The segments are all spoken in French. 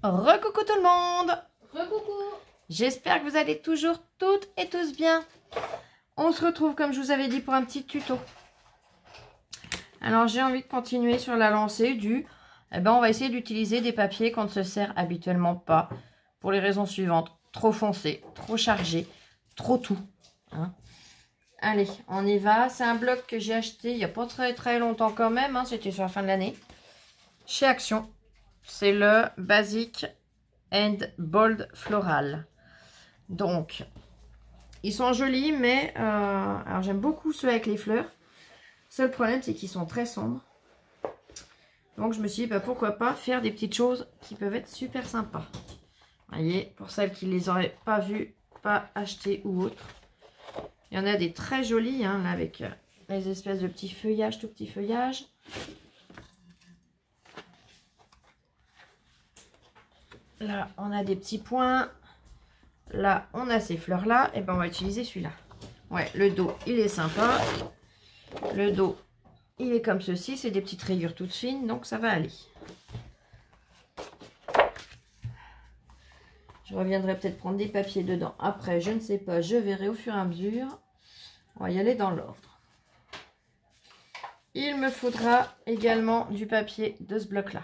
Recoucou tout le monde. Recoucou. J'espère que vous allez toujours toutes et tous bien. On se retrouve comme je vous avais dit pour un petit tuto. Alors j'ai envie de continuer sur la lancée du... on va essayer d'utiliser des papiers qu'on ne se sert habituellement pas. Pour les raisons suivantes. Trop foncé, trop chargé, trop tout. Hein. Allez, on y va. C'est un bloc que j'ai acheté il n'y a pas très longtemps quand même. Hein. C'était sur la fin de l'année. Chez Action. C'est le Basic and Bold Floral. Donc, ils sont jolis, mais... alors, j'aime beaucoup ceux avec les fleurs. Seul problème, c'est qu'ils sont très sombres. Donc, je me suis dit, pourquoi pas faire des petites choses qui peuvent être super sympas. Vous voyez, pour celles qui ne les auraient pas vues, pas achetées ou autres. Il y en a des très jolis, hein, là, avec les espèces de petits feuillages, tout petits feuillages. Là, on a des petits points. Là, on a ces fleurs-là. Et on va utiliser celui-là. Ouais, le dos, il est sympa. Le dos, il est comme ceci. C'est des petites rayures toutes fines. Donc, ça va aller. Je reviendrai peut-être prendre des papiers dedans. Après, je ne sais pas. Je verrai au fur et à mesure. On va y aller dans l'ordre. Il me faudra également du papier de ce bloc-là.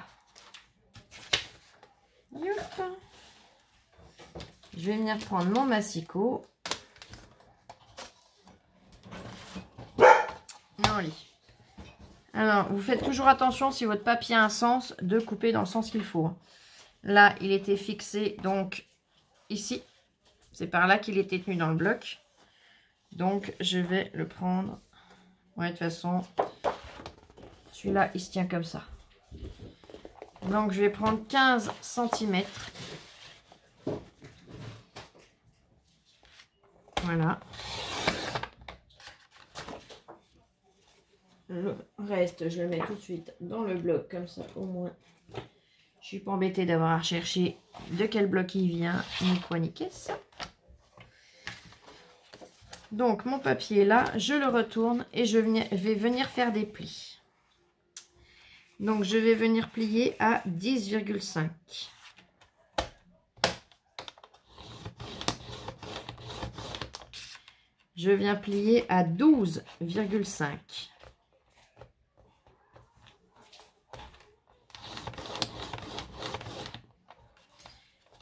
Je vais venir prendre mon massicot. Alors, vous faites toujours attention, si votre papier a un sens, de couper dans le sens qu'il faut. Là, il était fixé, donc, ici. C'est par là qu'il était tenu dans le bloc. Donc, je vais le prendre. Ouais, de toute façon, celui-là, il se tient comme ça. Donc, je vais prendre 15 cm. Voilà. Le reste, je le mets tout de suite dans le bloc, comme ça, au moins. Je suis pas embêtée d'avoir à rechercher de quel bloc il vient, ni quoi, ni qu'est-ce. Donc, mon papier là, je le retourne et je vais venir faire des plis. Donc, je vais venir plier à 10,5. Je viens plier à 12,5.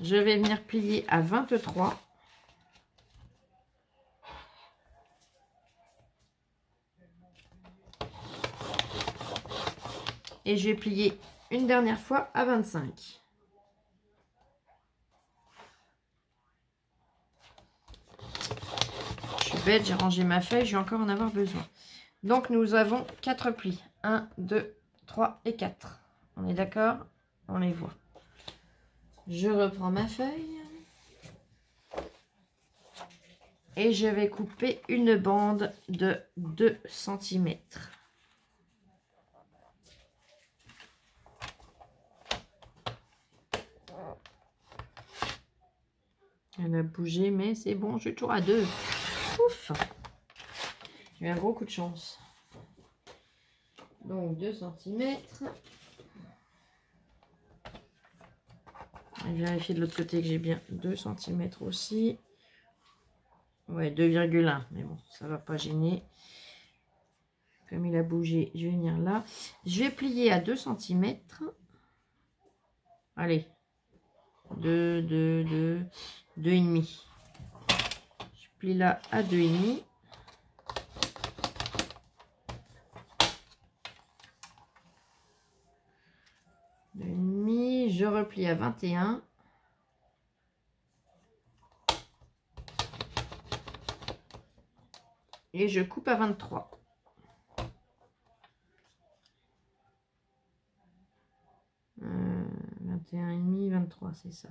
Je vais venir plier à 23. Et je vais plier une dernière fois à 25. Je suis bête, j'ai rangé ma feuille, je vais encore en avoir besoin. Donc, nous avons 4 plis. 1, 2, 3 et 4. On est d'accord? On les voit. Je reprends ma feuille. Et je vais couper une bande de 2 cm. Elle a bougé, mais c'est bon, je suis toujours à 2. Ouf! J'ai eu un gros coup de chance. Donc 2 cm. Je vais vérifier de l'autre côté que j'ai bien 2 cm aussi. Ouais, 2,1. Mais bon, ça va pas gêner. Comme il a bougé, je vais venir là. Je vais plier à 2 cm. Allez. 2,5. Je plie là à 2,5. Je replie à 21. Et je coupe à 23. « 21,5, 23, c'est ça.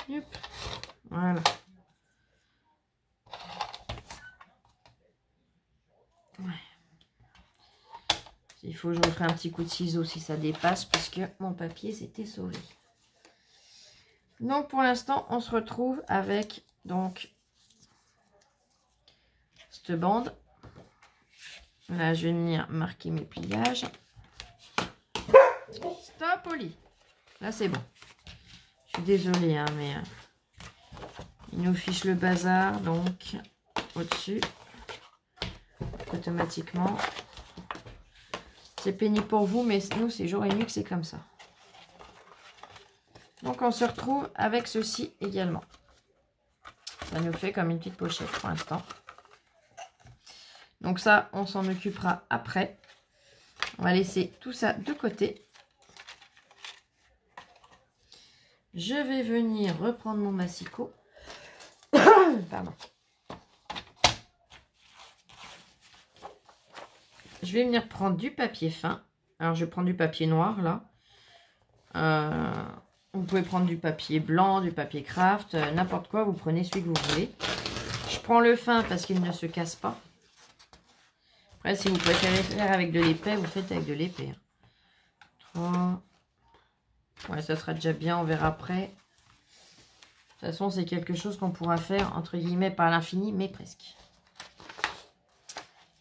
Yep. Voilà. Ouais. Il faut que je me ferai un petit coup de ciseau si ça dépasse, puisque mon papier s'était sauvé. Donc pour l'instant, on se retrouve avec donc cette bande. Là, je vais venir marquer mes pliages. Stop, Oli. Là, c'est bon. Je suis désolée, hein, mais il nous fiche le bazar, donc au-dessus, automatiquement. C'est pénible pour vous, mais nous, c'est jour et nuit que c'est comme ça. Donc, on se retrouve avec ceci également. Ça nous fait comme une petite pochette pour l'instant. Donc ça, on s'en occupera après. On va laisser tout ça de côté. Je vais venir reprendre mon massicot. Pardon. Je vais venir prendre du papier fin. Alors, je prends du papier noir, là. Vous pouvez prendre du papier blanc, du papier craft, n'importe quoi. Vous prenez celui que vous voulez. Je prends le fin parce qu'il ne se casse pas. Après, si vous préférez faire avec de l'épais, vous faites avec de l'épais. 3. Ouais, ça sera déjà bien. On verra après. De toute façon, c'est quelque chose qu'on pourra faire, entre guillemets, par l'infini, mais presque.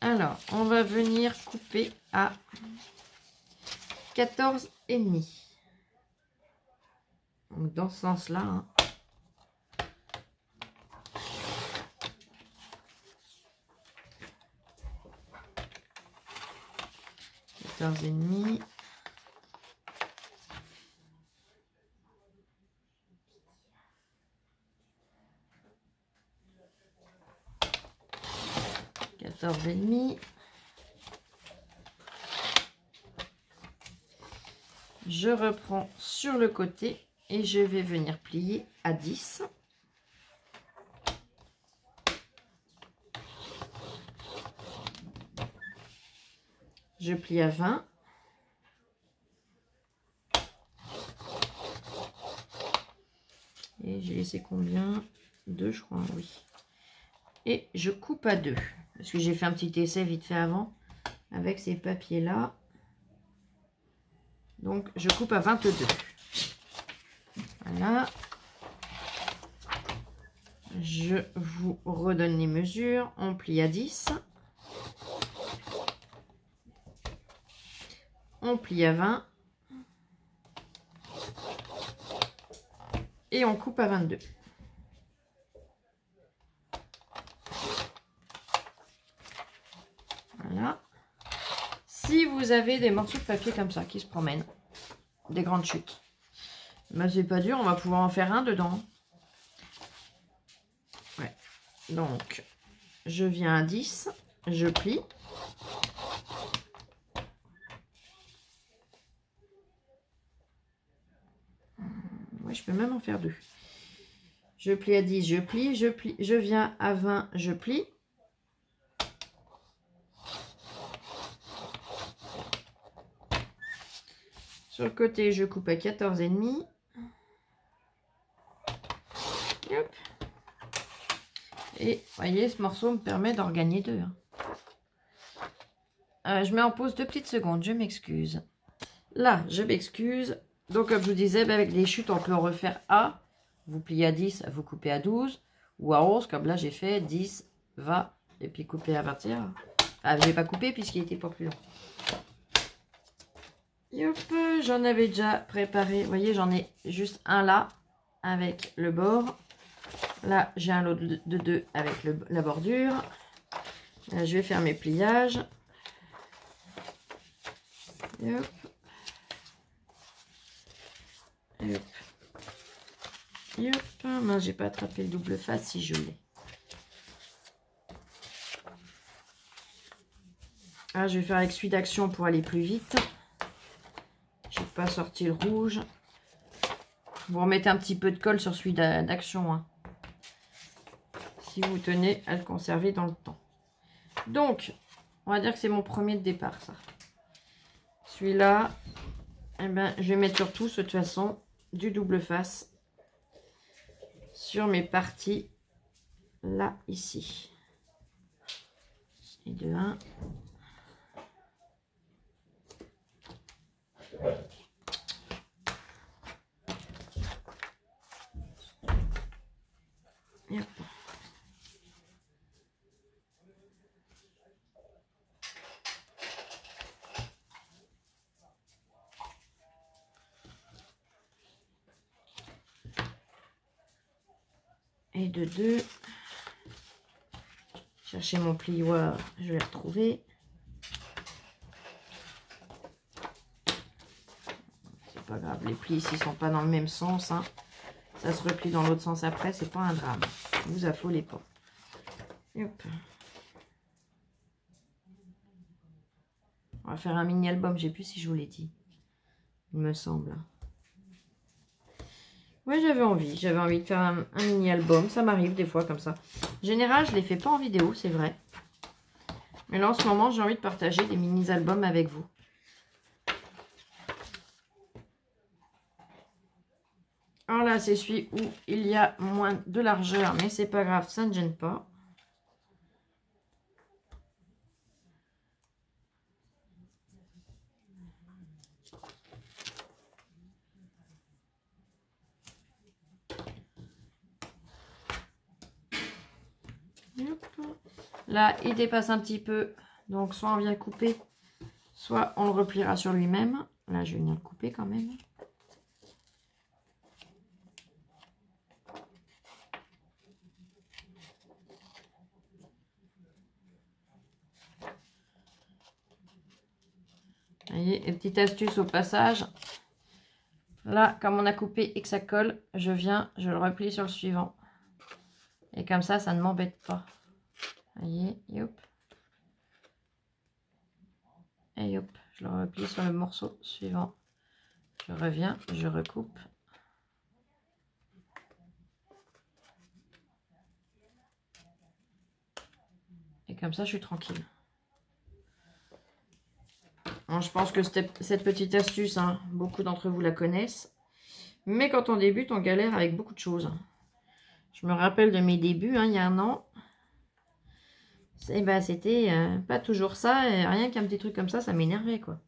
Alors, on va venir couper à 14,5. Donc, dans ce sens-là. Hein. Et demi. Et demi. Je reprends sur le côté et je vais venir plier à 10. Je plie à 20. Et j'ai laissé combien? 2, je crois, oui. Et je coupe à 2. Parce que j'ai fait un petit essai vite fait avant avec ces papiers-là. Donc, je coupe à 22. Voilà. Je vous redonne les mesures. On plie à 10. On plie à 20. Et on coupe à 22. Voilà. Si vous avez des morceaux de papier comme ça qui se promènent, des grandes chutes, ben c'est pas dur, on va pouvoir en faire un dedans. Ouais. Donc, je viens à 10, je plie. Ouais, je peux même en faire 2. Je plie à 10, je plie, je plie, je viens à 20, je plie. Sur le côté, je coupe à 14,5. Hop. Et vous voyez, ce morceau me permet d'en gagner 2. Je mets en pause 2 petites secondes, je m'excuse. Là, je m'excuse. Donc, comme je vous disais, avec les chutes, on peut en refaire A. Vous pliez à 10, vous coupez à 12. Ou à 11, comme là, j'ai fait 10, 20, et puis couper à 21. Ah, je n'ai pas coupé puisqu'il n'était pas plus long. Hop, j'en avais déjà préparé. Vous voyez, j'en ai juste un là, avec le bord. Là, j'ai un lot de 2 avec la bordure. Là, je vais faire mes pliages. Hop. Hop. Hop. Moi, j'ai pas attrapé le double face si je l'ai. Ah, je vais faire avec celui d'action pour aller plus vite. J'ai pas sorti le rouge. Vous remettez un petit peu de colle sur celui d'action. Hein, si vous tenez à le conserver dans le temps. Donc, on va dire que c'est mon premier de départ, ça. Celui-là, eh ben, je vais mettre sur tous, de toute façon, du double face sur mes parties, là, ici. Et de 1. Et hop. et de 2. Chercher mon plioir, je vais le retrouver. C'est pas grave, les plis ici sont pas dans le même sens, hein. Ça se replie dans l'autre sens après, c'est pas un drame. Vous affolez pas. Hop. On va faire un mini album, je sais plus si je vous l'ai dit. Il me semble. Oui, j'avais envie de faire un mini album. Ça m'arrive des fois comme ça. En général, je ne les fais pas en vidéo, c'est vrai. Mais là, en ce moment, j'ai envie de partager des mini albums avec vous. Alors là, c'est celui où il y a moins de largeur, mais c'est pas grave, ça ne gêne pas. Là, il dépasse un petit peu, donc soit on vient le couper, soit on le repliera sur lui-même. Là, je vais venir le couper quand même. Vous voyez, et petite astuce au passage. Là, comme on a coupé et que ça colle, je le replie sur le suivant. Et comme ça ne m'embête pas. Vous voyez, hop. Et hop, je le replie sur le morceau suivant. Je reviens, je recoupe. Et comme ça, je suis tranquille. Bon, je pense que cette petite astuce, hein, beaucoup d'entre vous la connaissent. Mais quand on débute, on galère avec beaucoup de choses. Je me rappelle de mes débuts, hein, il y a un an. C'était pas toujours ça. Et rien qu'un petit truc comme ça m'énervait, quoi.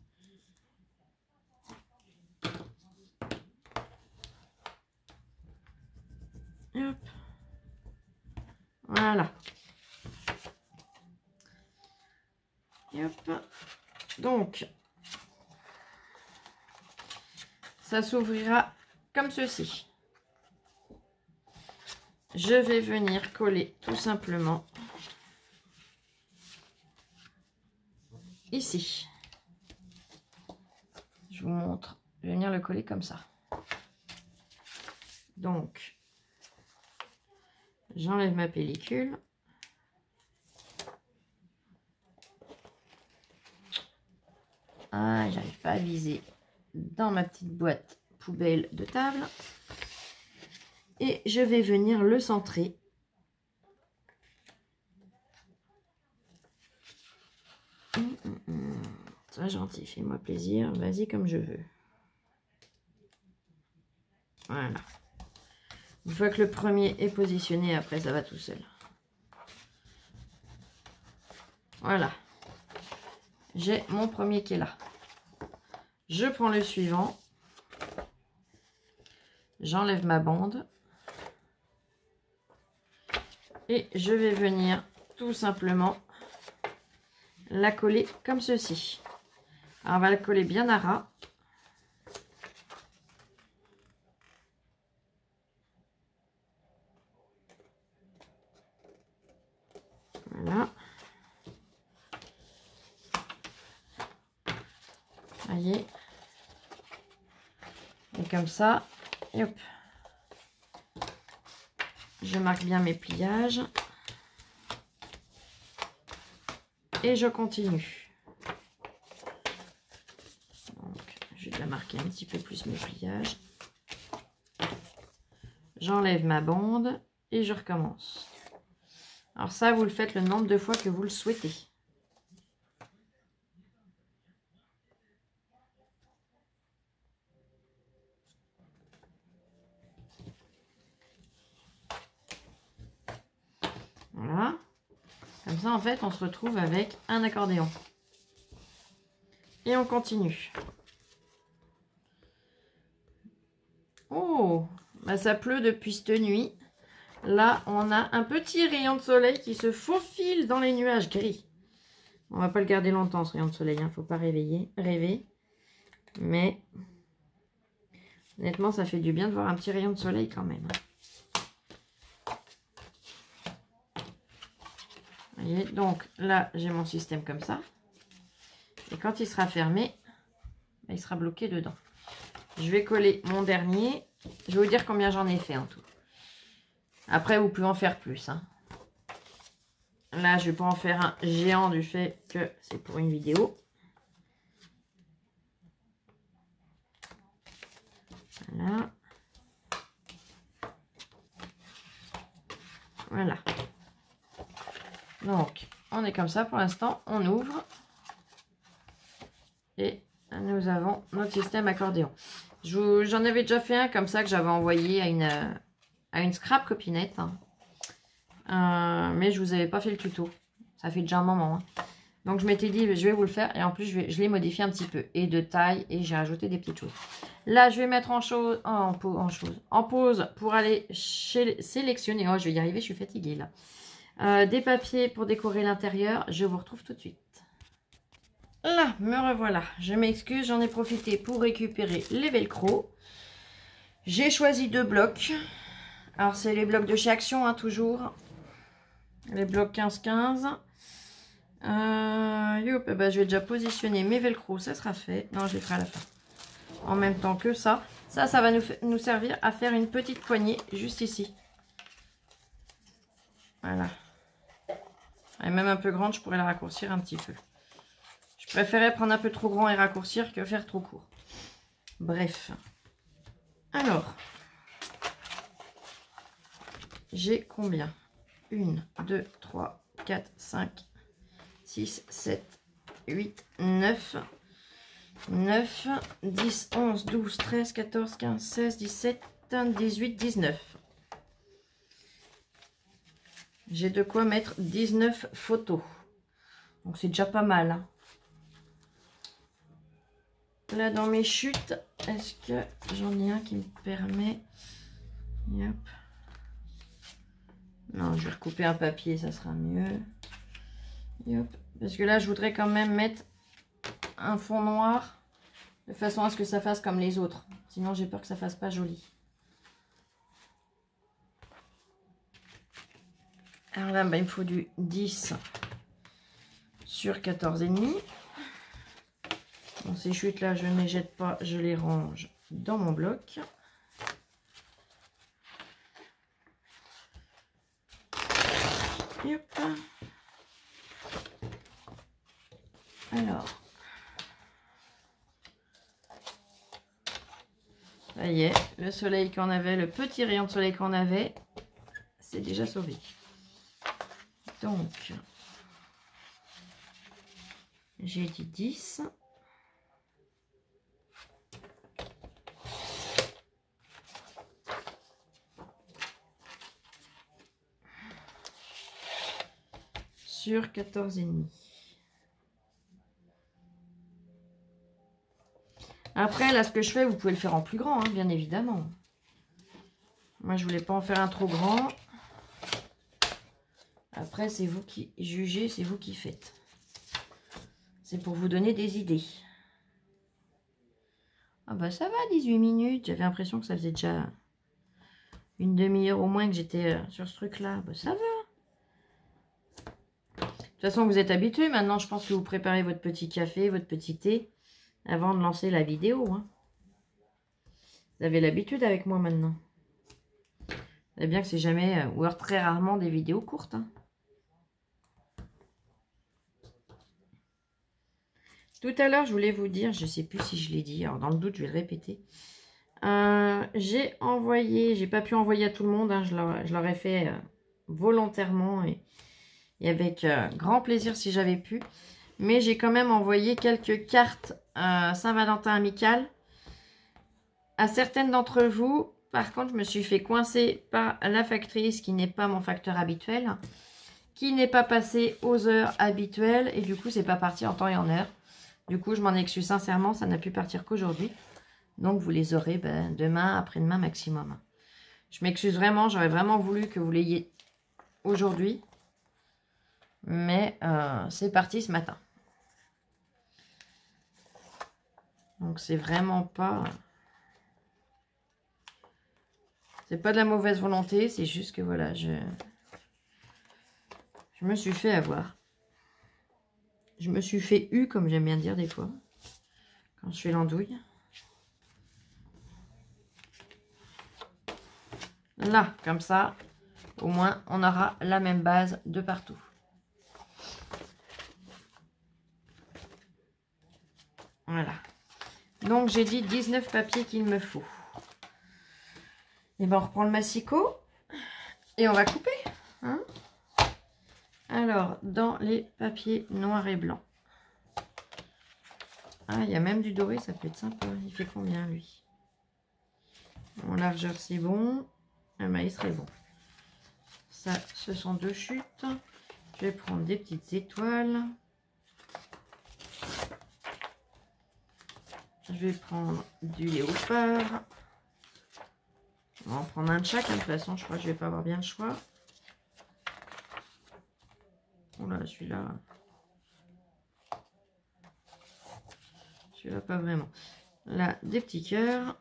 Hop. Voilà. Et hop. Donc, ça s'ouvrira comme ceci. Je vais venir coller tout simplement ici. Je vous montre. Je vais venir le coller comme ça. Donc, j'enlève ma pellicule. Ah, j'arrive pas à viser dans ma petite boîte poubelle de table. Et je vais venir le centrer. Sois gentil, fais-moi plaisir. Vas-y comme je veux. Voilà. Une fois que le premier est positionné, après ça va tout seul. Voilà. J'ai mon premier qui est là. Je prends le suivant. J'enlève ma bande. Et je vais venir tout simplement la coller comme ceci. Alors on va la coller bien à ras. Voilà. Voyez. Et comme ça, et hop. Je marque bien mes pliages. Et je continue. Donc, je vais marquer un petit peu plus mes pliages. J'enlève ma bande et je recommence. Alors ça, vous le faites le nombre de fois que vous le souhaitez. Voilà. Comme ça, en fait, on se retrouve avec un accordéon. Et on continue. Oh, bah ça pleut depuis cette nuit. Là, on a un petit rayon de soleil qui se faufile dans les nuages gris. On va pas le garder longtemps, ce rayon de soleil. Hein. Faut pas rêver. Mais, honnêtement, ça fait du bien de voir un petit rayon de soleil quand même. Vous voyez, donc là, j'ai mon système comme ça. Et quand il sera fermé, il sera bloqué dedans. Je vais coller mon dernier. Je vais vous dire combien j'en ai fait en tout. Après, vous pouvez en faire plus. Hein. Là, je ne vais pas en faire un géant du fait que c'est pour une vidéo. Voilà. Voilà. Donc, on est comme ça pour l'instant. On ouvre. Et nous avons notre système accordéon. J'en avais déjà fait un comme ça que j'avais envoyé à une scrap copinette. Hein. Mais je vous avais pas fait le tuto. Ça fait déjà un moment. Hein. Donc je m'étais dit, je vais vous le faire. Et en plus, je l'ai modifié un petit peu. Et de taille. Et j'ai rajouté des petites choses. Là, je vais mettre en pause pour aller sélectionner. Oh, je vais y arriver, je suis fatiguée là. Des papiers pour décorer l'intérieur. Je vous retrouve tout de suite. Là, me revoilà. Je m'excuse, j'en ai profité pour récupérer les velcro. J'ai choisi 2 blocs. Alors, c'est les blocs de chez Action, hein, toujours. Les blocs 15-15. Je vais déjà positionner mes velcro, ça sera fait. Non, je les ferai à la fin. En même temps que ça. Ça va nous servir à faire une petite poignée juste ici. Voilà. Elle est même un peu grande, je pourrais la raccourcir un petit peu. Je préférais prendre un peu trop grand et raccourcir que faire trop court. Bref. Alors. J'ai combien? 1, 2, 3, 4, 5, 6, 7, 8, 9, 9, 10, 11, 12, 13, 14, 15, 16, 17, 18, 19. J'ai de quoi mettre 19 photos. Donc c'est déjà pas mal. Hein. Là dans mes chutes, est-ce que j'en ai un qui me permet... Yep. Non, je vais recouper un papier, ça sera mieux. Yep. Parce que là, je voudrais quand même mettre un fond noir de façon à ce que ça fasse comme les autres. Sinon, j'ai peur que ça fasse pas joli. Alors là, il me faut du 10 sur 14,5. Bon, ces chutes-là, je ne les jette pas, je les range dans mon bloc. Hop. Alors, ça y est, le soleil qu'on avait, le petit rayon de soleil qu'on avait, c'est déjà sauvé. Donc, j'ai dit 10. Sur 14,5. Après, là, ce que je fais, vous pouvez le faire en plus grand, hein, bien évidemment. Moi, je voulais pas en faire un trop grand. Après, c'est vous qui jugez, c'est vous qui faites. C'est pour vous donner des idées. Ah bah ça va, 18 minutes. J'avais l'impression que ça faisait déjà une demi-heure au moins que j'étais sur ce truc-là. Bah ça va. De toute façon, vous êtes habitués. Maintenant, je pense que vous préparez votre petit café, votre petit thé avant de lancer la vidéo. Hein. Vous avez l'habitude avec moi maintenant. Vous savez bien que c'est jamais, ou alors très rarement, des vidéos courtes. Hein. Tout à l'heure, je voulais vous dire, je ne sais plus si je l'ai dit, alors dans le doute, je vais le répéter. J'ai envoyé, j'ai pas pu envoyer à tout le monde, hein, je l'aurais fait volontairement et avec grand plaisir si j'avais pu. Mais j'ai quand même envoyé quelques cartes Saint-Valentin amicales à certaines d'entre vous. Par contre, je me suis fait coincer par la factrice qui n'est pas mon facteur habituel, qui n'est pas passé aux heures habituelles et du coup, c'est pas parti en temps et en heure. Du coup, je m'en excuse sincèrement, ça n'a pu partir qu'aujourd'hui. Donc, vous les aurez demain, après-demain maximum. Je m'excuse vraiment, j'aurais vraiment voulu que vous l'ayez aujourd'hui. Mais c'est parti ce matin. Donc, c'est vraiment pas... C'est pas de la mauvaise volonté, c'est juste que voilà, je Je me suis fait avoir. Je me suis fait eu, comme j'aime bien dire des fois, quand je fais l'andouille. Là, comme ça, au moins, on aura la même base de partout. Voilà. Donc, j'ai dit 19 papiers qu'il me faut. Et bien, on reprend le massicot et on va couper. Hein? Alors, dans les papiers noirs et blancs. Ah, il y a même du doré, ça peut être sympa. Il fait combien, lui? En largeur, c'est bon. Le maïs serait bon. Ça, ce sont 2 chutes. Je vais prendre des petites étoiles. Je vais prendre du léopard. On va en prendre un de chaque. De toute façon, je crois que je vais pas avoir bien le choix. Oh là, celui-là. Celui-là, pas vraiment. Là, des petits cœurs.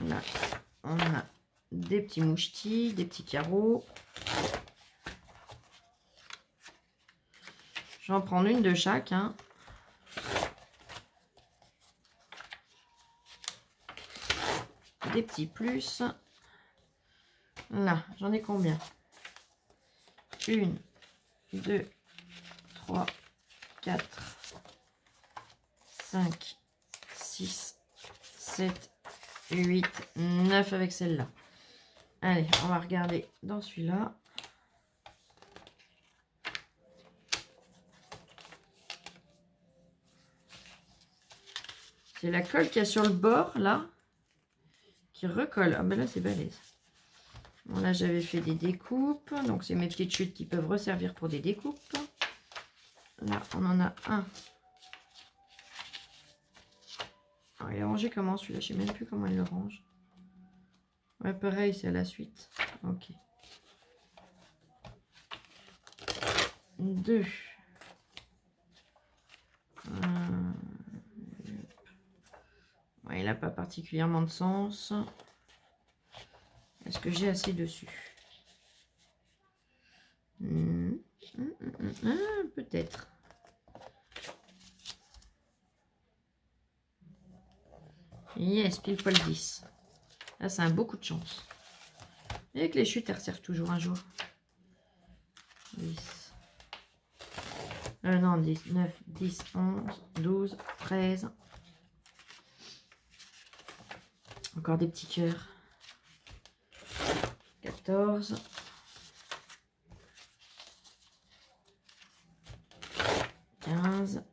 Là, on a des petits mouchetis, des petits carreaux. Je vais en prendre une de chaque. Hein. Des petits plus. Là, j'en ai combien? 1, 2, 3, 4, 5, 6, 7, 8, 9 avec celle-là. Allez, on va regarder dans celui-là. C'est la colle qu'il y a sur le bord, là, qui recolle. Ah ben là, c'est balèze. Bon, là, j'avais fait des découpes. Donc, c'est mes petites chutes qui peuvent resservir pour des découpes. Là, on en a un. Alors, il est rangé comment celui-là? Je ne sais même plus comment il le range. Ouais, pareil, c'est à la suite. Ok. 2. Ouais, il n'a pas particulièrement de sens. Est-ce que j'ai assez dessus? Peut-être. Yes, pile poil 10. Là, c'est un beau coup de chance. Et avec les chutes, elles resservent toujours un jour. 10. Non, 10, 9, 10, 11, 12, 13. Encore des petits cœurs. 14. 15.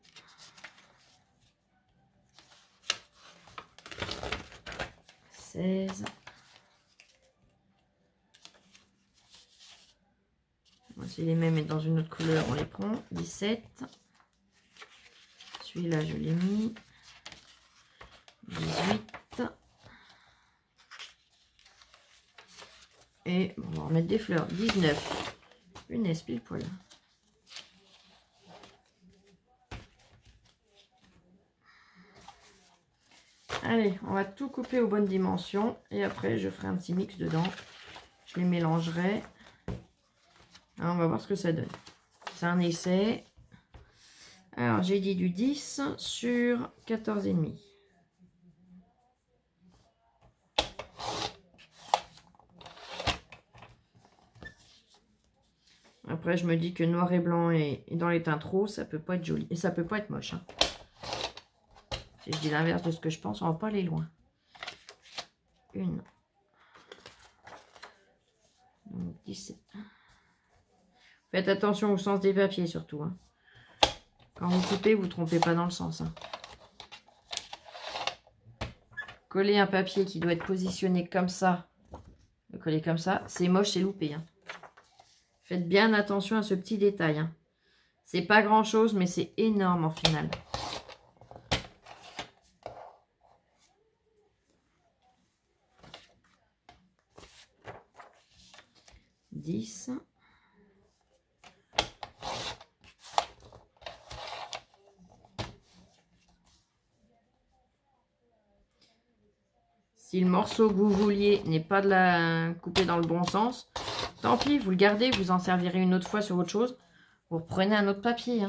16. C'est les mêmes mais dans une autre couleur, on les prend. 17. Celui-là, je l'ai mis. 18. Et on va remettre des fleurs. 19. Une pile poil. Allez, on va tout couper aux bonnes dimensions. Et après, je ferai un petit mix dedans. Je les mélangerai. Alors, on va voir ce que ça donne. C'est un essai. Alors, j'ai dit du 10 sur 14,5. Après, je me dis que noir et blanc et dans les teintes roses, ça peut pas être joli. Et ça peut pas être moche. Hein. Si je dis l'inverse de ce que je pense, on va pas aller loin. 1. Donc, 17. Faites attention au sens des papiers surtout. Hein. Quand vous coupez, vous ne trompez pas dans le sens. Hein. Coller un papier qui doit être positionné comme ça, le coller comme ça, c'est moche, c'est loupé. Hein. Faites bien attention à ce petit détail. Hein. C'est pas grand chose, mais c'est énorme en final. Dix. 16. Si le morceau que vous vouliez n'est pas coupé dans le bon sens, tant pis, vous le gardez, vous en servirez une autre fois sur autre chose. Vous reprenez un autre papier. Hein.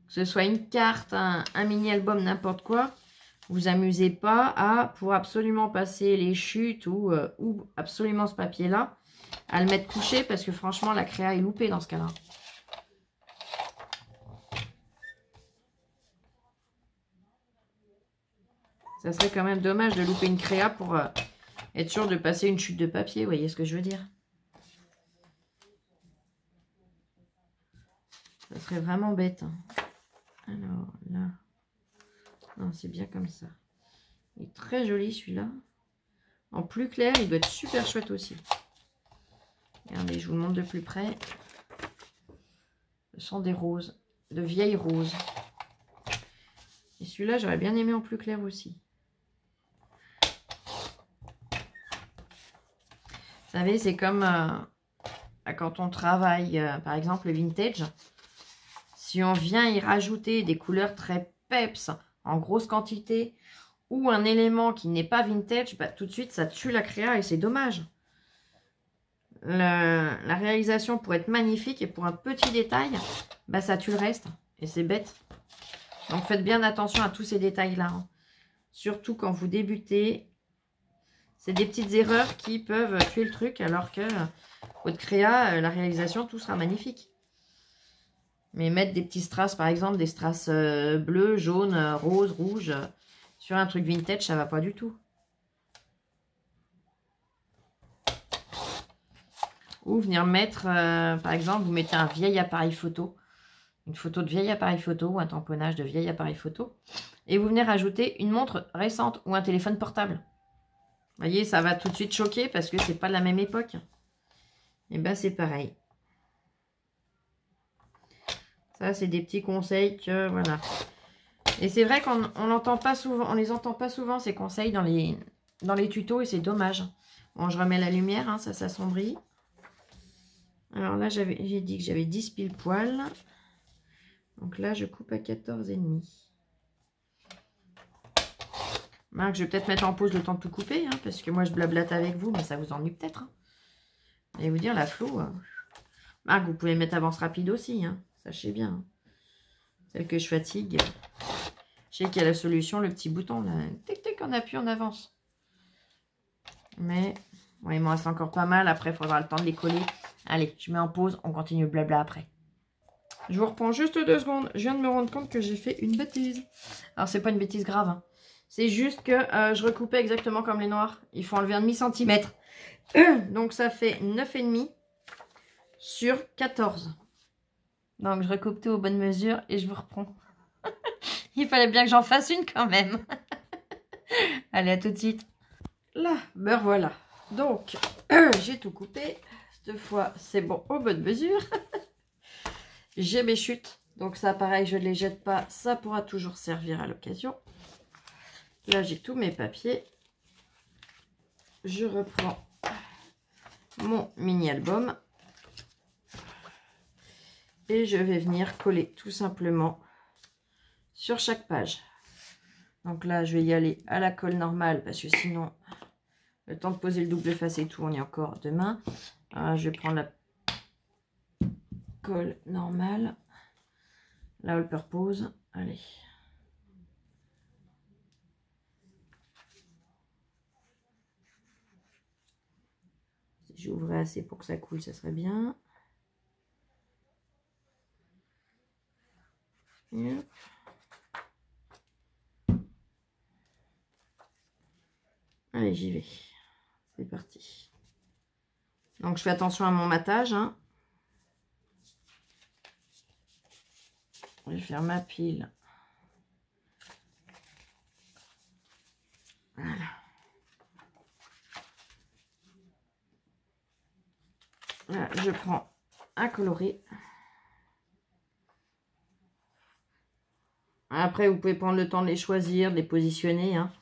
Que ce soit une carte, un mini-album, n'importe quoi. Vous amusez pas pour absolument passer les chutes ou absolument ce papier-là, à le mettre couché parce que franchement, la créa est loupée dans ce cas-là. Ça serait quand même dommage de louper une créa pour être sûr de passer une chute de papier. Vous voyez ce que je veux dire? Ça serait vraiment bête. Hein. Alors, là. Non, c'est bien comme ça. Il est très joli, celui-là. En plus clair, il doit être super chouette aussi. Regardez, je vous le montre de plus près. Ce sont des roses. De vieilles roses. Et celui-là, j'aurais bien aimé en plus clair aussi. Vous savez, c'est comme quand on travaille, par exemple, le vintage. Si on vient y rajouter des couleurs très peps, en grosse quantité, ou un élément qui n'est pas vintage, bah, tout de suite, ça tue la créa et c'est dommage. La réalisation pourrait être magnifique et pour un petit détail, bah, ça tue le reste. Et c'est bête. Donc, faites bien attention à tous ces détails-là. Hein. Surtout quand vous débutez. C'est des petites erreurs qui peuvent tuer le truc, alors que votre créa, la réalisation, tout sera magnifique. Mais mettre des petits strass, par exemple, des strass bleus, jaunes, roses, rouges, sur un truc vintage, ça va pas du tout. Ou venir mettre, par exemple, vous mettez un vieil appareil photo, une photo de vieil appareil photo ou un tamponnage de vieil appareil photo, et vous venez rajouter une montre récente ou un téléphone portable. Vous voyez, ça va tout de suite choquer parce que c'est pas de la même époque. Et ben c'est pareil. Ça, c'est des petits conseils que, voilà. Et c'est vrai qu'on l'entend pas souvent, on les entend pas souvent, ces conseils, dans les tutos, et c'est dommage. Bon, je remets la lumière, hein, ça s'assombrit. Alors là, j'ai dit que j'avais 10 pile poil. Donc là, je coupe à 14,5. Marc, je vais peut-être mettre en pause le temps de tout couper, hein, parce que moi, je blablate avec vous, mais ça vous ennuie peut-être. Hein. Et vous dire, la flow. Marc, vous pouvez mettre avance rapide aussi, hein, sachez bien. Hein. Celle que je fatigue. Je sais qu'il y a la solution, le petit bouton, là. Tic, tic, on appuie, on avance. Mais, bon, il m'en reste encore pas mal. Après, il faudra le temps de les coller. Allez, je mets en pause, on continue le blabla après. Je vous reprends juste 2 secondes. Je viens de me rendre compte que j'ai fait une bêtise. Alors, c'est pas une bêtise grave, hein. C'est juste que je recoupais exactement comme les noirs. Il faut enlever un demi-centimètre. Donc, ça fait 9,5 sur 14. Donc, je recoupe tout aux bonnes mesures et je vous reprends. Il fallait bien que j'en fasse une quand même. Allez, à tout de suite. Là, ben voilà. Donc, j'ai tout coupé. Cette fois, c'est bon aux bonnes mesures. J'ai mes chutes. Donc, ça, pareil, je ne les jette pas. Ça pourra toujours servir à l'occasion. Là, j'ai tous mes papiers. Je reprends mon mini-album. Et je vais venir coller tout simplement sur chaque page. Donc là, je vais y aller à la colle normale parce que sinon, le temps de poser le double face et tout, on y est encore demain. Je vais prendre la colle normale. La all purpose. Allez. Si j'ouvrais assez pour que ça coule, ça serait bien. Hop. Allez, j'y vais. C'est parti. Donc, je fais attention à mon matage. Hein. Je vais faire ma pile. Voilà. Là, je prends un coloris. Après, vous pouvez prendre le temps de les choisir, de les positionner. Hein.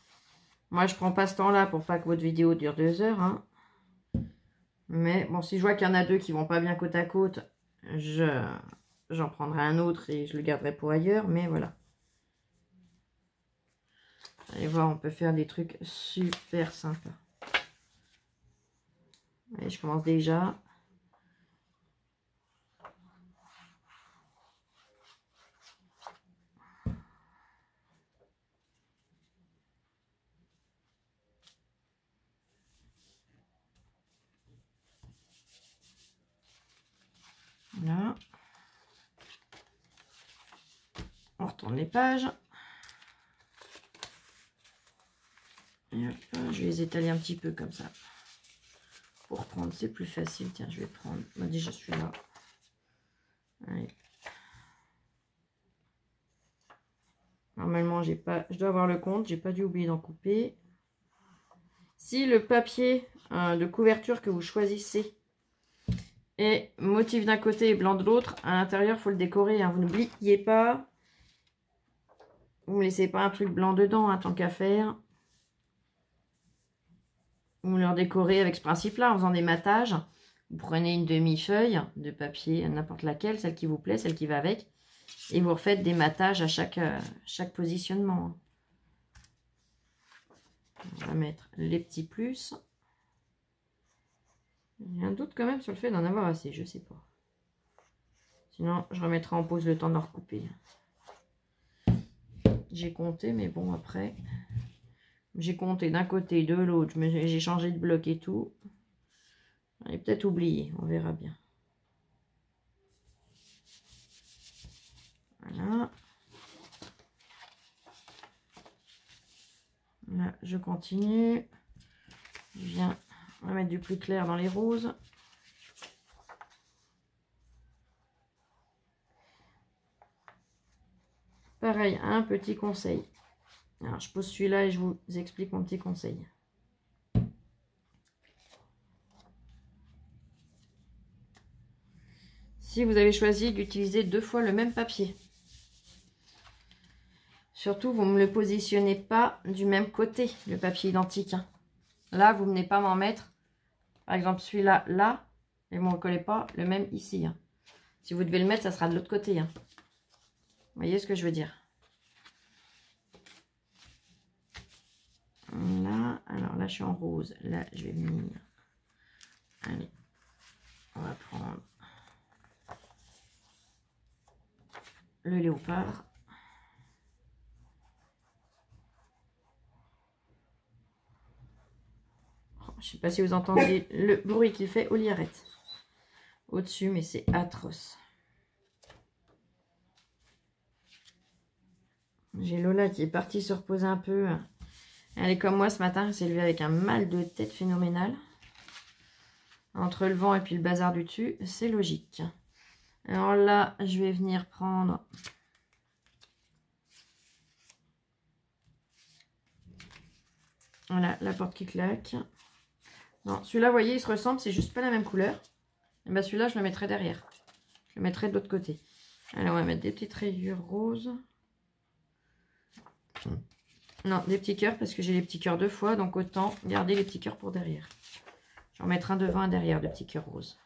Moi, je prends pas ce temps-là pour pas que votre vidéo dure 2 heures. Hein. Mais bon, si je vois qu'il y en a 2 qui vont pas bien côte à côte, j'en prendrai un autre et je le garderai pour ailleurs. Mais voilà. Allez voir, on peut faire des trucs super sympas. Allez, je commence déjà. Voilà. On retourne les pages. Et hop, je vais les étaler un petit peu comme ça. Pour prendre, c'est plus facile. Tiens, je vais prendre. Bah, déjà, celui-là. Allez. Normalement, j'ai pas. Je dois avoir le compte. J'ai pas dû oublier d'en couper. Si le papier de couverture que vous choisissez est motif d'un côté et blanc de l'autre, à l'intérieur, il faut le décorer. Hein. Vous n'oubliez pas. Vous ne laissez pas un truc blanc dedans, hein, tant qu'à faire. Vous leur décorez avec ce principe-là en faisant des matages. Vous prenez une demi-feuille de papier, n'importe laquelle, celle qui vous plaît, celle qui va avec. Et vous refaites des matages à chaque positionnement. On va mettre les petits plus. J'ai un doute quand même sur le fait d'en avoir assez, je sais pas. Sinon, je remettrai en pause le temps d'en recouper. J'ai compté, mais bon, après... J'ai compté d'un côté, de l'autre, j'ai changé de bloc et tout. J'ai peut-être oublié, on verra bien. Voilà. Là, je continue. Je viens mettre du plus clair dans les roses. Pareil, un petit conseil. Alors, je pose celui-là et je vous explique mon petit conseil. Si vous avez choisi d'utiliser 2 fois le même papier, surtout, vous ne me le positionnez pas du même côté, le papier identique. Hein. Là, vous ne venez pas m'en mettre, par exemple, celui-là, là, et vous ne me recollez pas le même ici. Hein. Si vous devez le mettre, ça sera de l'autre côté. Hein. Vous voyez ce que je veux dire? Là, alors là, je suis en rose. Là, je vais venir. Allez, on va prendre le léopard. Oh, je ne sais pas si vous entendez le bruit qu'il fait au lierette au-dessus, mais c'est atroce. J'ai Lola qui est partie se reposer un peu. Elle est comme moi ce matin, elle s'est levée avec un mal de tête phénoménal. Entre le vent et puis le bazar du dessus, c'est logique. Alors là, je vais venir prendre... Voilà, la porte qui claque. Non, celui-là, vous voyez, il se ressemble, c'est juste pas la même couleur. Et bien celui-là, je le mettrai derrière. Je le mettrai de l'autre côté. Alors, on va mettre des petites rayures roses. Non, des petits cœurs, parce que j'ai les petits cœurs 2 fois, donc autant garder les petits cœurs pour derrière. Je vais en mettre un devant, un derrière, de petits cœurs roses.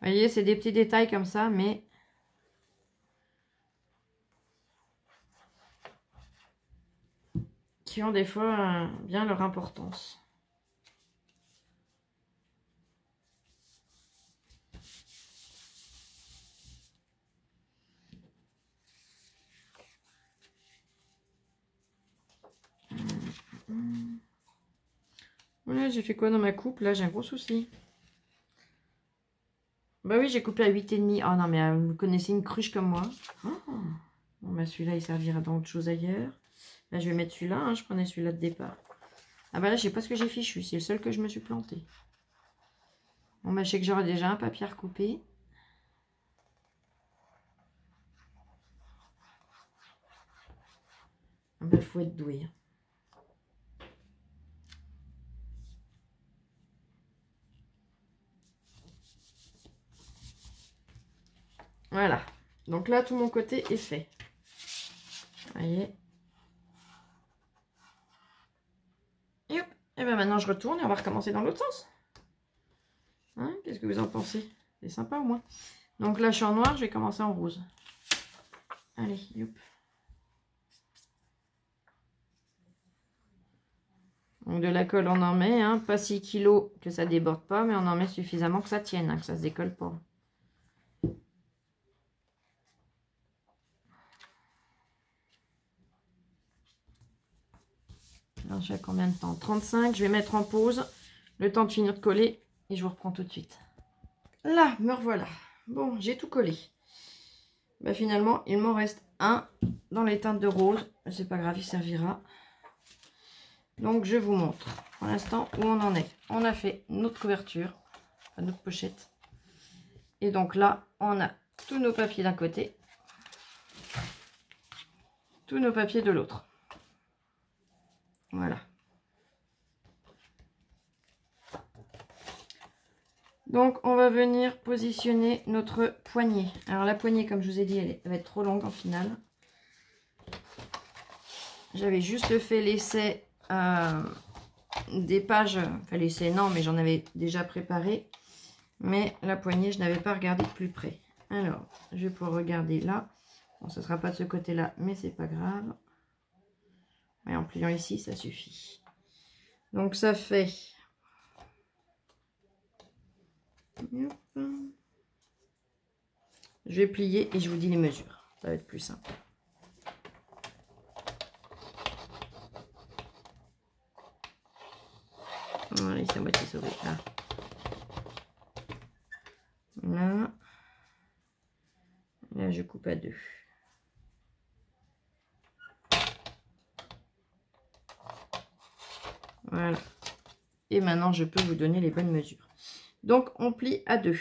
Vous voyez, c'est des petits détails comme ça, mais... qui ont des fois bien leur importance. Voilà, j'ai fait quoi dans ma coupe? Là, j'ai un gros souci. Bah oui, j'ai coupé à 8,5. Oh non, mais vous connaissez une cruche comme moi. Oh. Bon, bah celui-là, il servira dans autre chose ailleurs. Là, je vais mettre celui-là. Hein, je prenais celui-là de départ. Ah bah là, je sais pas ce que j'ai fichu. C'est le seul que je me suis planté. Bon, bah je sais que j'aurai déjà un papier à recouper. Ah bah, faut être doué. Voilà. Donc là, tout mon côté est fait. Vous voyez. Et hop. Et bien maintenant, je retourne et on va recommencer dans l'autre sens. Hein, qu'est-ce que vous en pensez? C'est sympa au moins. Donc là, je suis en noir, je vais commencer en rose. Allez, hop. Donc de la colle, on en met, hein, pas 6 kg que ça déborde pas, mais on en met suffisamment que ça tienne, hein, que ça se décolle pas. Alors, je fais combien de temps? 35, je vais mettre en pause, le temps de finir de coller, et je vous reprends tout de suite. Là, me revoilà. Bon, j'ai tout collé. Bah, finalement, il m'en reste un dans les teintes de rose. C'est pas grave, il servira. Donc, je vous montre pour l'instant où on en est. On a fait notre couverture, enfin, notre pochette. Et donc là, on a tous nos papiers d'un côté, tous nos papiers de l'autre. Voilà. Donc, on va venir positionner notre poignée. Alors, la poignée, comme je vous ai dit, elle va être trop longue en finale. J'avais juste fait l'essai des pages. Enfin, l'essai, non, mais j'en avais déjà préparé. Mais la poignée, je n'avais pas regardé de plus près. Alors, je vais pouvoir regarder là. Bon, ce ne sera pas de ce côté-là, mais c'est pas grave. Et en pliant ici, ça suffit. Donc, ça fait... Je vais plier et je vous dis les mesures. Ça va être plus simple. Allez, c'est à moitié sauvé. Là. Là. Là, je coupe à 2. Voilà. Et maintenant, je peux vous donner les bonnes mesures. Donc, on plie à 2.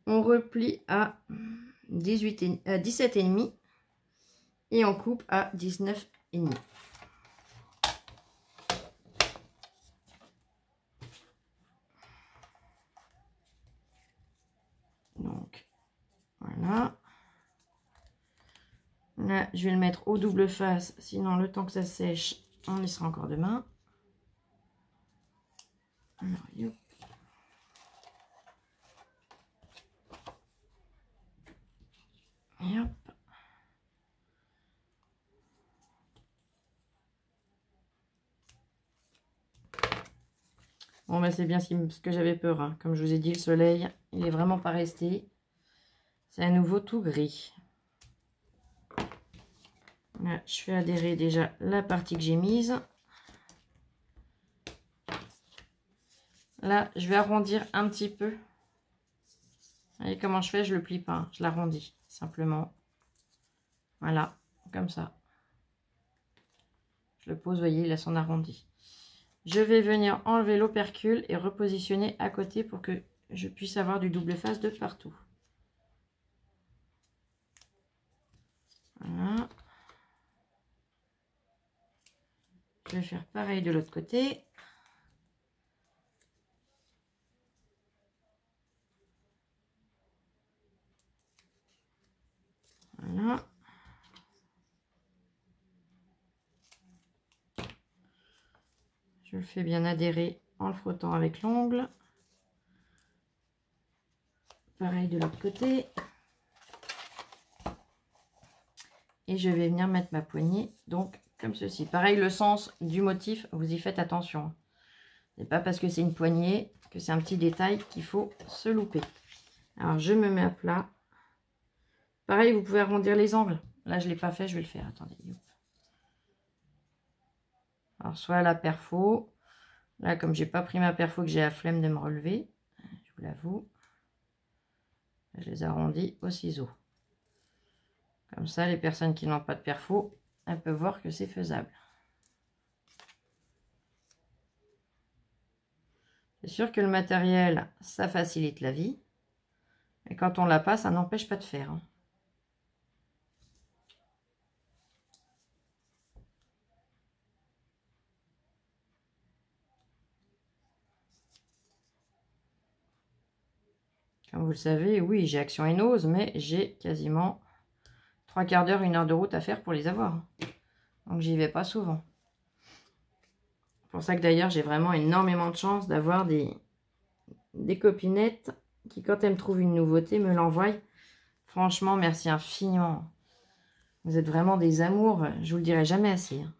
On replie à 17,5 et on coupe à 19,5. Donc, voilà. Là, je vais le mettre au double face, sinon le temps que ça sèche, on y sera encore demain. Alors, yop. Et hop. Bon, bah, c'est bien ce que j'avais peur. Hein. Comme je vous ai dit, le soleil, il est vraiment pas resté. C'est à nouveau tout gris. Là, je fais adhérer déjà la partie que j'ai mise. Là, je vais arrondir un petit peu. Vous voyez comment je fais? Je le plie pas, hein. Je l'arrondis simplement. Voilà, comme ça. Je le pose, vous voyez, il a son arrondi. Je vais venir enlever l'opercule et repositionner à côté pour que je puisse avoir du double face de partout. Voilà. Je vais faire pareil de l'autre côté. Voilà. Je le fais bien adhérer en le frottant avec l'ongle. Pareil de l'autre côté. Et je vais venir mettre ma poignée, donc comme ceci. Pareil, le sens du motif, vous y faites attention. C'est pas parce que c'est une poignée que c'est un petit détail qu'il faut se louper. Alors, je me mets à plat. Pareil, vous pouvez arrondir les angles. Là, je ne l'ai pas fait, je vais le faire. Attendez. Alors, soit la perfo. Là, comme j'ai pas pris ma perfo, que j'ai la flemme de me relever, je vous l'avoue, je les arrondis au ciseau. Comme ça, les personnes qui n'ont pas de perfo, elles peuvent voir que c'est faisable. C'est sûr que le matériel, ça facilite la vie. Mais quand on l'a pas, ça n'empêche pas de faire. Hein. Comme vous le savez, oui, j'ai Action et Nose, mais j'ai quasiment 3/4 d'heure, 1 heure de route à faire pour les avoir. Donc, j'y vais pas souvent. C'est pour ça que d'ailleurs, j'ai vraiment énormément de chance d'avoir des copinettes qui, quand elles me trouvent une nouveauté, me l'envoient. Franchement, merci infiniment. Vous êtes vraiment des amours, je vous le dirai jamais assez. Hein.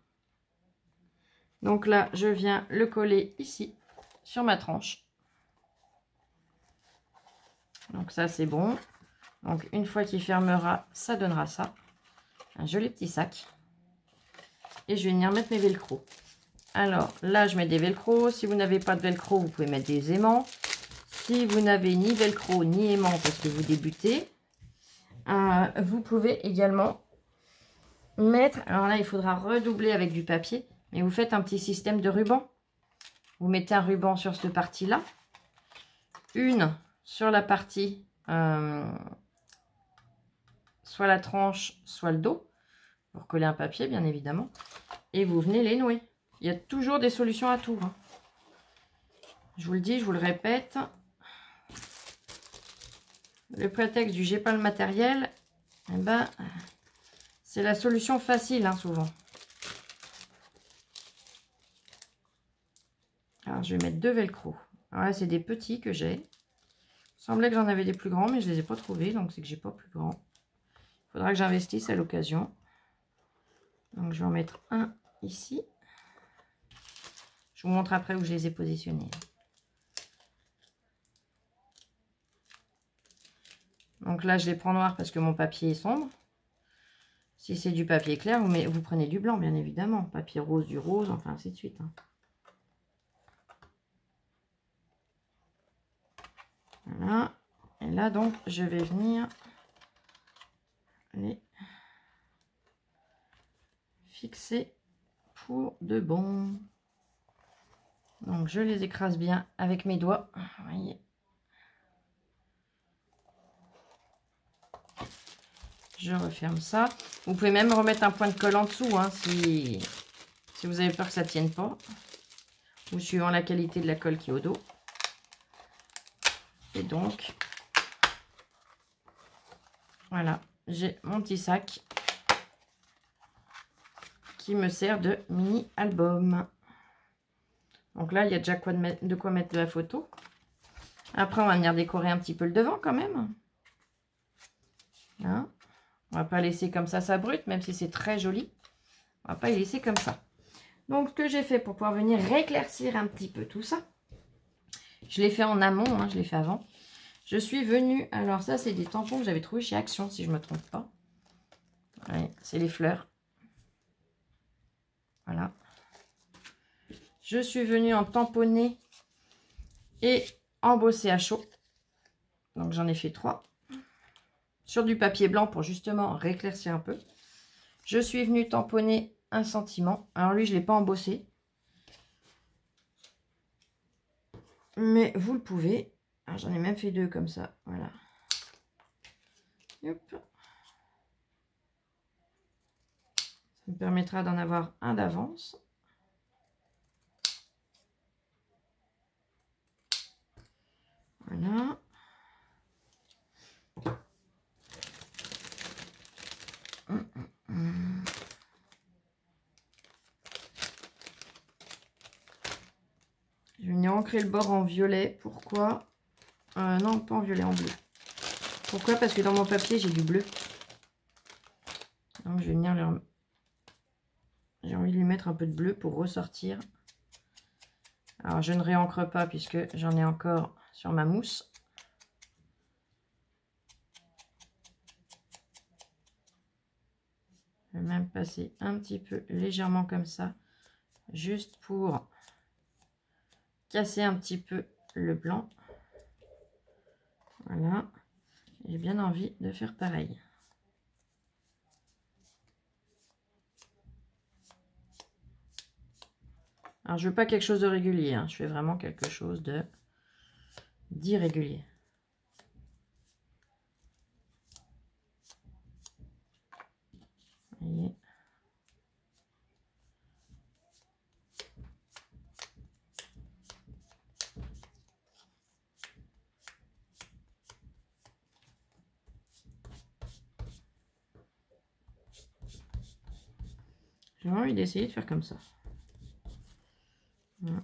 Donc là, je viens le coller ici, sur ma tranche. Donc ça, c'est bon. Donc une fois qu'il fermera, ça donnera ça. Un joli petit sac. Et je vais venir mettre mes velcro. Alors là, je mets des velcro. Si vous n'avez pas de velcro, vous pouvez mettre des aimants. Si vous n'avez ni velcro ni aimant parce que vous débutez, vous pouvez également mettre... Alors là, il faudra redoubler avec du papier. Mais vous faites un petit système de ruban. Vous mettez un ruban sur cette partie-là. Une sur la partie, soit la tranche, soit le dos. Pour coller un papier, bien évidemment. Et vous venez les nouer. Il y a toujours des solutions à tout. Hein. Je vous le dis, je vous le répète. Le prétexte du j'ai pas le matériel, eh ben, c'est la solution facile, hein, souvent. Alors, je vais mettre 2 velcro. Alors là, c'est des petits que j'ai. Il semblait que j'en avais des plus grands, mais je ne les ai pas trouvés, donc c'est que j'ai pas plus grand. Il faudra que j'investisse à l'occasion. Donc, je vais en mettre un ici. Je vous montre après où je les ai positionnés. Donc là, je les prends noirs parce que mon papier est sombre. Si c'est du papier clair, vous prenez du blanc, bien évidemment. Papier rose, du rose, enfin ainsi de suite. Hein. Voilà. Et là, donc, je vais venir les fixer pour de bon. Donc, je les écrase bien avec mes doigts. Vous voyez. Je referme ça. Vous pouvez même remettre un point de colle en dessous, hein, si vous avez peur que ça ne tienne pas. Ou suivant la qualité de la colle qui est au dos. Et donc, voilà, j'ai mon petit sac qui me sert de mini-album. Donc là, il y a déjà de quoi mettre de la photo. Après, on va venir décorer un petit peu le devant quand même. Hein, on va pas laisser comme ça brute, même si c'est très joli. On va pas y laisser comme ça. Donc, ce que j'ai fait pour pouvoir venir rééclaircir un petit peu tout ça, je l'ai fait en amont, hein, je l'ai fait avant. Je suis venue, alors ça, c'est des tampons que j'avais trouvés chez Action, si je ne me trompe pas. Ouais, c'est les fleurs. Voilà. Je suis venue en tamponner et embosser à chaud. Donc, j'en ai fait 3. Sur du papier blanc pour justement rééclaircir un peu. Je suis venue tamponner un sentiment. Alors lui, je ne l'ai pas embossé. Mais vous le pouvez. J'en ai même fait 2 comme ça. Voilà. Hop. Ça me permettra d'en avoir un d'avance. Voilà. Je vais venir ancrer le bord en violet. Pourquoi? Non, pas en violet, en bleu. Pourquoi? Parce que dans mon papier, j'ai du bleu. Donc, je vais venir leur... J'ai envie de lui mettre un peu de bleu pour ressortir. Alors, je ne réancre pas puisque j'en ai encore sur ma mousse. Je vais même passer un petit peu légèrement comme ça. Juste pour casser un petit peu le blanc. Voilà. J'ai bien envie de faire pareil. Alors, je veux pas quelque chose de régulier. Hein. Je fais vraiment quelque chose d'irrégulier. Vous voyez. J'ai envie d'essayer de faire comme ça.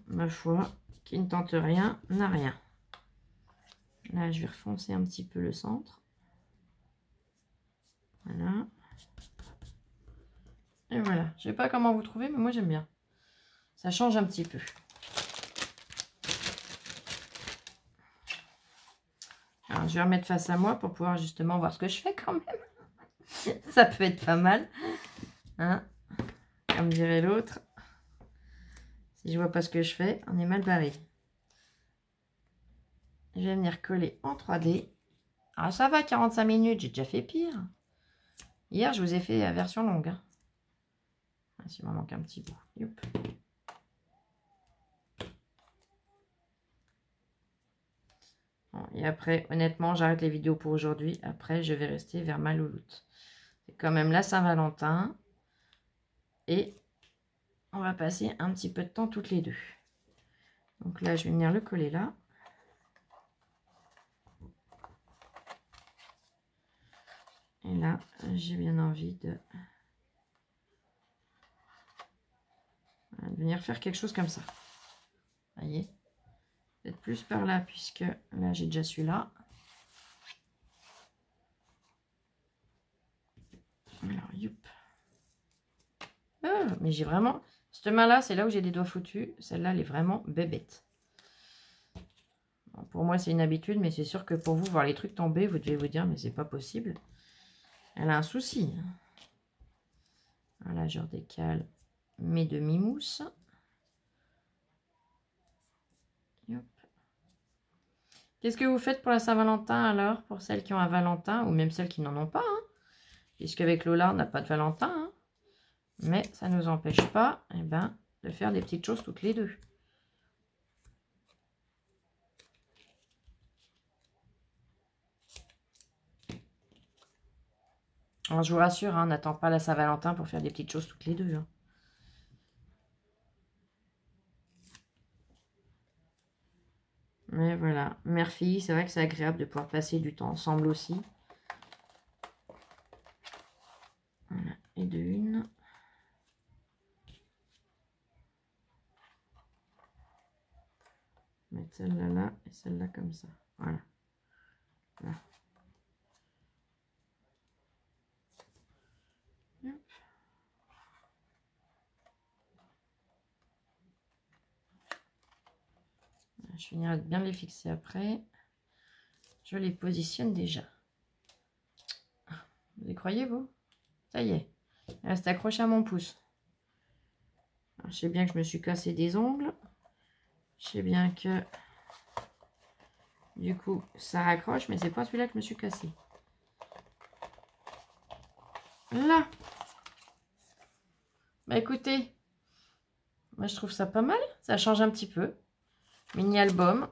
Ma foi, qui ne tente rien, n'a rien. Là, je vais refoncer un petit peu le centre. Voilà. Et voilà. Je sais pas comment vous trouvez, mais moi, j'aime bien. Ça change un petit peu. Alors, je vais remettre face à moi pour pouvoir justement voir ce que je fais quand même. Ça peut être pas mal. Hein, comme dirait l'autre. Si je vois pas ce que je fais, on est mal barré. Je vais venir coller en 3D. Ah, ça va, 45 minutes, j'ai déjà fait pire. Hier, je vous ai fait la version longue. Hein. Ah, s'il m'en manque un petit bout. Youp. Bon, et après, honnêtement, j'arrête les vidéos pour aujourd'hui. Après, je vais rester vers ma louloute. C'est quand même la Saint-Valentin. Et on va passer un petit peu de temps toutes les deux. Donc là, je vais venir le coller là. Et là, j'ai bien envie de venir faire quelque chose comme ça. Vous voyez, peut-être plus par là, puisque là, j'ai déjà celui-là. Alors, youp. Oh, mais j'ai vraiment... Cette main-là, c'est là où j'ai des doigts foutus. Celle-là, elle est vraiment bébête. Bon, pour moi, c'est une habitude, mais c'est sûr que pour vous, voir les trucs tomber, vous devez vous dire, mais c'est pas possible. Elle a un souci. Voilà, je redécale mes demi-mousses. Qu'est-ce que vous faites pour la Saint-Valentin alors? Pour celles qui ont un Valentin, ou même celles qui n'en ont pas. Hein, puisqu'avec Lola, on n'a pas de Valentin. Hein, mais ça ne nous empêche pas de faire des petites choses toutes les deux. Alors, je vous rassure, hein, on n'attend pas la Saint-Valentin pour faire des petites choses toutes les deux. Hein. Mais voilà, mère-fille, c'est vrai que c'est agréable de pouvoir passer du temps ensemble aussi. Voilà, et de une. Mettre celle-là là et celle-là comme ça. Voilà. Là. Hop. Je finirai de bien les fixer après. Je les positionne déjà. Vous y croyez, vous? Ça y est. Elle reste accrochée à mon pouce. Alors, je sais bien que je me suis cassé des ongles. Je sais bien que du coup ça raccroche, mais c'est pas celui-là que je me suis cassé. Là. Bah écoutez, moi je trouve ça pas mal. Ça change un petit peu. Mini album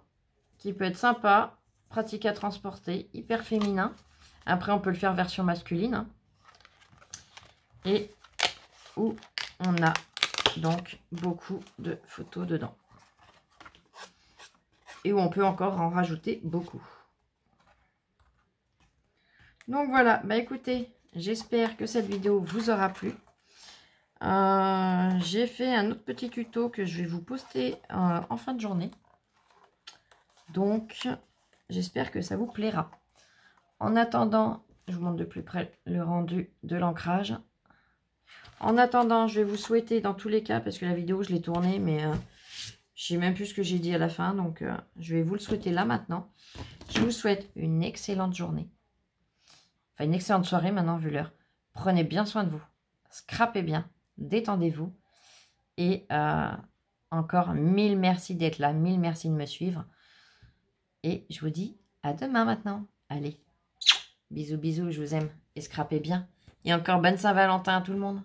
qui peut être sympa, pratique à transporter, hyper féminin. Après on peut le faire version masculine. Hein. Et où on a donc beaucoup de photos dedans. Et où on peut encore en rajouter beaucoup. Donc voilà, bah écoutez, j'espère que cette vidéo vous aura plu. J'ai fait un autre petit tuto que je vais vous poster en fin de journée. Donc, j'espère que ça vous plaira. En attendant, je vous montre de plus près le rendu de l'ancrage. En attendant, je vais vous souhaiter dans tous les cas, parce que la vidéo, je l'ai tournée, mais je sais même plus ce que j'ai dit à la fin. Donc, je vais vous le souhaiter là maintenant. Je vous souhaite une excellente journée. Enfin, une excellente soirée maintenant, vu l'heure. Prenez bien soin de vous. Scrapez bien. Détendez-vous. Et encore 1000 merci d'être là. 1000 merci de me suivre. Et je vous dis à demain maintenant. Allez. Bisous, bisous. Je vous aime. Et scrapez bien. Et encore bonne Saint-Valentin à tout le monde.